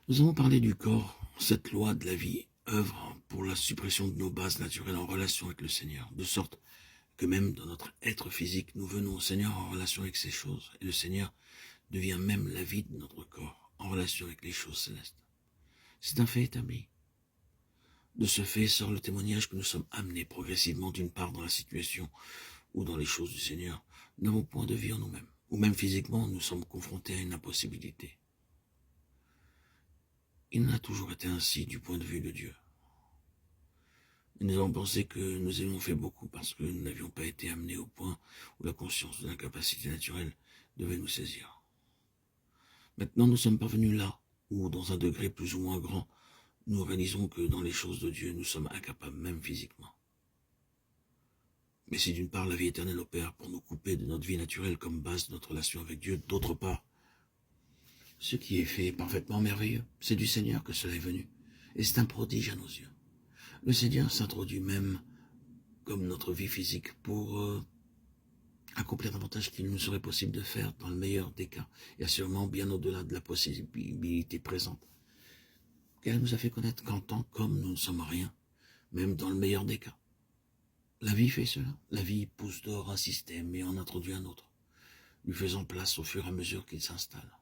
Nous avons parlé du corps. Cette loi de la vie œuvre pour la suppression de nos bases naturelles en relation avec le Seigneur, de sorte que même dans notre être physique, nous venons au Seigneur en relation avec ces choses, et le Seigneur devient même la vie de notre corps, en relation avec les choses célestes. C'est un fait établi. De ce fait sort le témoignage que nous sommes amenés progressivement d'une part dans la situation ou dans les choses du Seigneur, nous n'avons point de vie en nous-mêmes, ou même physiquement nous sommes confrontés à une impossibilité. Il n'a toujours été ainsi du point de vue de Dieu. Nous avons pensé que nous avions fait beaucoup parce que nous n'avions pas été amenés au point où la conscience de l'incapacité naturelle devait nous saisir. Maintenant nous sommes parvenus là, où dans un degré plus ou moins grand, nous réalisons que dans les choses de Dieu, nous sommes incapables, même physiquement. Mais si d'une part la vie éternelle opère pour nous couper de notre vie naturelle comme base de notre relation avec Dieu, d'autre part, ce qui est fait est parfaitement merveilleux. C'est du Seigneur que cela est venu, et c'est un prodige à nos yeux. Le Seigneur s'introduit même comme notre vie physique pour accomplir davantage qu'il nous serait possible de faire dans le meilleur des cas, et assurément bien au-delà de la possibilité présente. Car elle nous a fait connaître qu'en tant qu'hommes, nous ne sommes rien, même dans le meilleur des cas. La vie fait cela. La vie pousse dehors un système et en introduit un autre, lui faisant place au fur et à mesure qu'il s'installe.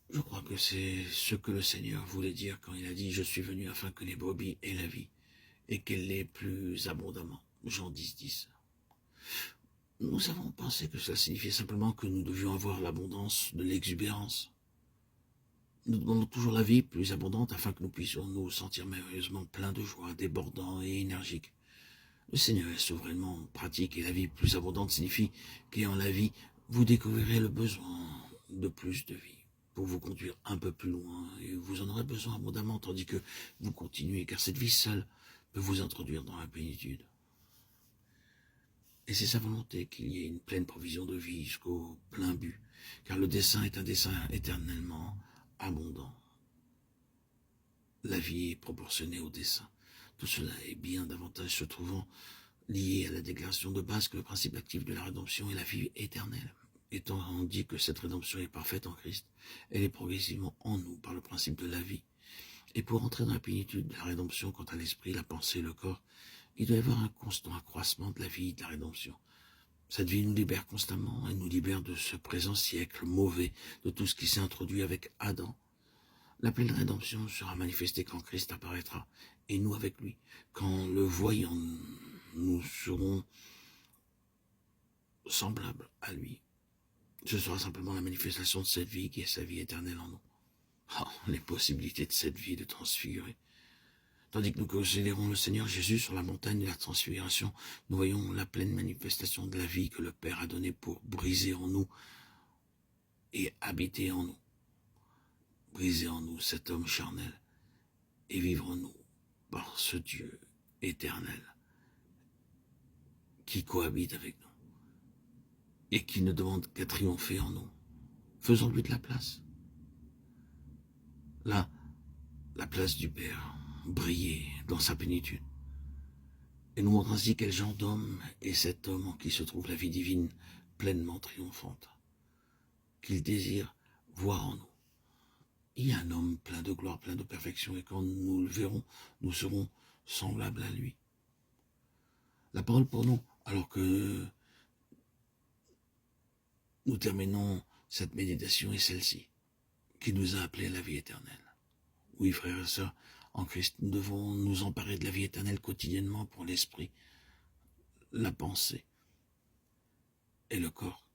Je crois que c'est ce que le Seigneur voulait dire quand il a dit « Je suis venu afin que les brebis aient la vie, et qu'elle l'ait plus abondamment ». Jean 10, 10. Nous avons pensé que cela signifiait simplement que nous devions avoir l'abondance de l'exubérance. Nous demandons toujours la vie plus abondante afin que nous puissions nous sentir merveilleusement pleins de joie, débordants et énergiques. Le Seigneur est souverainement pratique et la vie plus abondante signifie qu'ayant la vie, vous découvrirez le besoin de plus de vie pour vous conduire un peu plus loin et vous en aurez besoin abondamment tandis que vous continuez car cette vie seule peut vous introduire dans la plénitude. Et c'est sa volonté qu'il y ait une pleine provision de vie jusqu'au plein but, car le dessein est un dessein éternellement abondant. La vie est proportionnée au dessein. Tout cela est bien davantage se trouvant lié à la déclaration de base que le principe actif de la rédemption est la vie éternelle. Étant dit que cette rédemption est parfaite en Christ, elle est progressivement en nous par le principe de la vie. Et pour entrer dans la plénitude de la rédemption quant à l'esprit, la pensée et le corps, il doit y avoir un constant accroissement de la vie et de la rédemption. Cette vie nous libère constamment, elle nous libère de ce présent siècle mauvais, de tout ce qui s'est introduit avec Adam. La pleine rédemption sera manifestée quand Christ apparaîtra, et nous avec lui. Quand le voyant, nous serons semblables à lui. Ce sera simplement la manifestation de cette vie qui est sa vie éternelle en nous. Oh, les possibilités de cette vie de transfigurer. Tandis que nous considérons le Seigneur Jésus sur la montagne de la transfiguration, nous voyons la pleine manifestation de la vie que le Père a donnée pour briser en nous et habiter en nous. Briser en nous cet homme charnel et vivre en nous par ce Dieu éternel qui cohabite avec nous et qui ne demande qu'à triompher en nous. Faisons-lui de la place. Là, la place du Père, briller dans sa plénitude. Et nous montrons ainsi quel genre d'homme est cet homme en qui se trouve la vie divine pleinement triomphante, qu'il désire voir en nous. Il y a un homme plein de gloire, plein de perfection, et quand nous le verrons, nous serons semblables à lui. La parole pour nous, alors que nous terminons cette méditation, est celle-ci, qui nous a appelés à la vie éternelle. Oui, frères et sœurs, en Christ, nous devons nous emparer de la vie éternelle quotidiennement pour l'esprit, la pensée et le corps.